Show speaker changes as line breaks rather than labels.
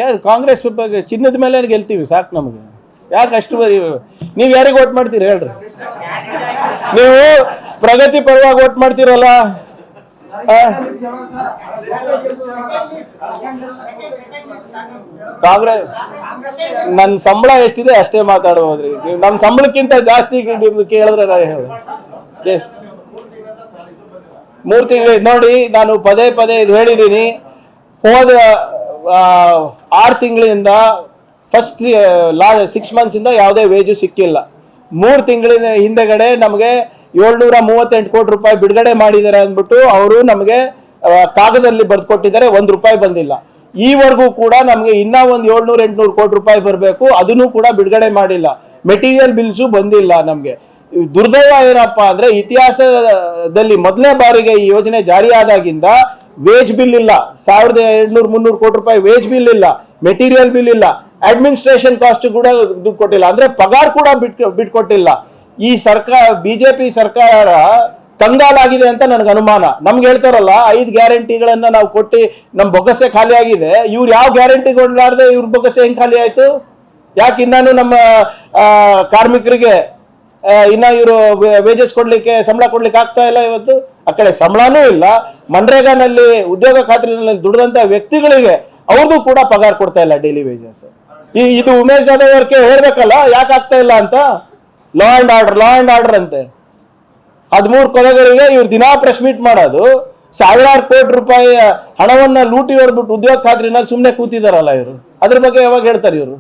ಯಾರು ಕಾಂಗ್ರೆಸ್ ಚಿನ್ನದ ಮೇಲೆ ಗೆಲ್ತೀವಿ ಸಾಕು ನಮಗೆ, ಯಾಕೆ ಅಷ್ಟು ಬರೀ ನೀವು ಯಾರಿಗೆ ವೋಟ್ ಮಾಡ್ತೀರಿ ಹೇಳ್ರಿ? ನೀವು ಪ್ರಗತಿ ಪರವಾಗಿ ವೋಟ್ ಮಾಡ್ತೀರಲ್ಲ, ಕಾಂಗ್ರೆಸ್ ನನ್ನ ಸಂಬಳ ಎಷ್ಟಿದೆ ಅಷ್ಟೇ ಮಾತಾಡ್ಬೋದ್ರಿ. ನೀವು ನಮ್ಮ ಸಂಬಳಕ್ಕಿಂತ ಜಾಸ್ತಿ ಕೇಳಿದ್ರೆ ಎಸ್ 3 ತಿಂಗಳು ನೋಡಿ, ನಾನು ಪದೇ ಪದೇ ಇದು ಹೇಳಿದ್ದೀನಿ. ಹೋದ 6 ತಿಂಗಳಿಂದ ಫಸ್ಟ್ 6 ಮಂತ್ಸಿಂದ ಯಾವುದೇ ವೇಜು ಸಿಕ್ಕಿಲ್ಲ. 3 ತಿಂಗಳಿನ ಹಿಂದೆಗಡೆ ನಮಗೆ 738 ಕೋಟಿ ರೂಪಾಯಿ ಬಿಡುಗಡೆ ಮಾಡಿದ್ದಾರೆ ಅಂದ್ಬಿಟ್ಟು ಅವರು ನಮಗೆ ಕಾಗದಲ್ಲಿ ಬರೆದು ಕೊಟ್ಟಿದ್ದಾರೆ. 1 ರೂಪಾಯಿ ಬಂದಿಲ್ಲ. ಈವರೆಗೂ ಕೂಡ ನಮಗೆ ಇನ್ನೂ ಒಂದು 700-800 ಕೋಟಿ ರೂಪಾಯಿ ಬರಬೇಕು, ಅದನ್ನು ಕೂಡ ಬಿಡುಗಡೆ ಮಾಡಿಲ್ಲ. ಮೆಟೀರಿಯಲ್ ಬಿಲ್ಸು ಬಂದಿಲ್ಲ. ನಮಗೆ ದುರ್ದೈವ ಏನಪ್ಪ ಅಂದ್ರೆ, ಇತಿಹಾಸದಲ್ಲಿ ಮೊದಲನೇ ಬಾರಿಗೆ ಈ ಯೋಜನೆ ಜಾರಿಯಾದಾಗಿಂದ ವೇಜ್ ಬಿಲ್ ಇಲ್ಲ. 1200-300 ಕೋಟಿ ರೂಪಾಯಿ ವೇಜ್ ಬಿಲ್ ಇಲ್ಲ, ಮೆಟೀರಿಯಲ್ ಬಿಲ್ ಇಲ್ಲ, ಅಡ್ಮಿನಿಸ್ಟ್ರೇಷನ್ ಕಾಸ್ಟ್ ಕೂಡ ದುಡ್ಡು ಕೊಟ್ಟಿಲ್ಲ, ಅಂದ್ರೆ ಪಗಾರ್ ಕೂಡ ಬಿಟ್ಕೊಟ್ಟಿಲ್ಲ. ಈ ಸರ್ಕಾರ, ಬಿಜೆಪಿ ಸರ್ಕಾರ ಕಂಗಾಲಾಗಿದೆ ಅಂತ ನನಗೆ ಅನುಮಾನ. ನಮ್ಗೆ ಹೇಳ್ತಾರಲ್ಲ 5 ಗ್ಯಾರಂಟಿಗಳನ್ನ ನಾವು ಕೊಟ್ಟು ನಮ್ಮ ಬೊಗಸೆ ಖಾಲಿ ಆಗಿದೆ. ಇವ್ರು ಯಾವ ಗ್ಯಾರಂಟಿ ಕೊಡಲಾರ್ದೆ ಇವ್ರ ಬೊಗಸೆ ಹೆಂಗ್ ಖಾಲಿ ಆಯ್ತು? ಯಾಕೆ ಇನ್ನಾನು ನಮ್ಮ ಕಾರ್ಮಿಕರಿಗೆ ಇನ್ನ ಇವರು ವೇಜಸ್ ಕೊಡ್ಲಿಕ್ಕೆ, ಸಂಬಳ ಕೊಡ್ಲಿಕ್ಕೆ ಆಗ್ತಾ ಇಲ್ಲ? ಇವತ್ತು ಆ ಕಡೆ ಸಂಬಳನೂ ಇಲ್ಲ. ಮನ್ರೇಗಾನಲ್ಲಿ ಉದ್ಯೋಗ ಖಾತ್ರಿನಲ್ಲಿ ದುಡಿದಂತ ವ್ಯಕ್ತಿಗಳಿಗೆ ಅವ್ರದ್ದು ಕೂಡ ಪಗಾರ ಕೊಡ್ತಾ ಇಲ್ಲ, ಡೈಲಿ ವೇಜಸ್. ಇದು ಉಮೇಶ್ ಜಾಧವ್ ಅವ್ರಿಗೆ ಹೇಳ್ಬೇಕಲ್ಲ ಯಾಕೆ ಆಗ್ತಾ ಇಲ್ಲ ಅಂತ. ಲಾ ಅಂಡ್ ಆರ್ಡರ್ ಅಂತೆ 13 ಕೊಲೆಗಳಿಗೆ ಇವ್ರು ದಿನಾ ಪ್ರೆಸ್ ಮೀಟ್ ಮಾಡೋದು. 1000 ಕೋಟಿ ರೂಪಾಯಿ ಹಣವನ್ನ ಲೂಟಿ ಹೊಡ್ಬಿಟ್ಟು ಉದ್ಯೋಗ ಖಾತ್ರಿನಲ್ಲಿ ಸುಮ್ಮನೆ ಕೂತಿದಾರಲ್ಲ ಇವರು. ಅದ್ರ ಬಗ್ಗೆ ಯಾವಾಗ ಹೇಳ್ತಾರೆ ಇವರು?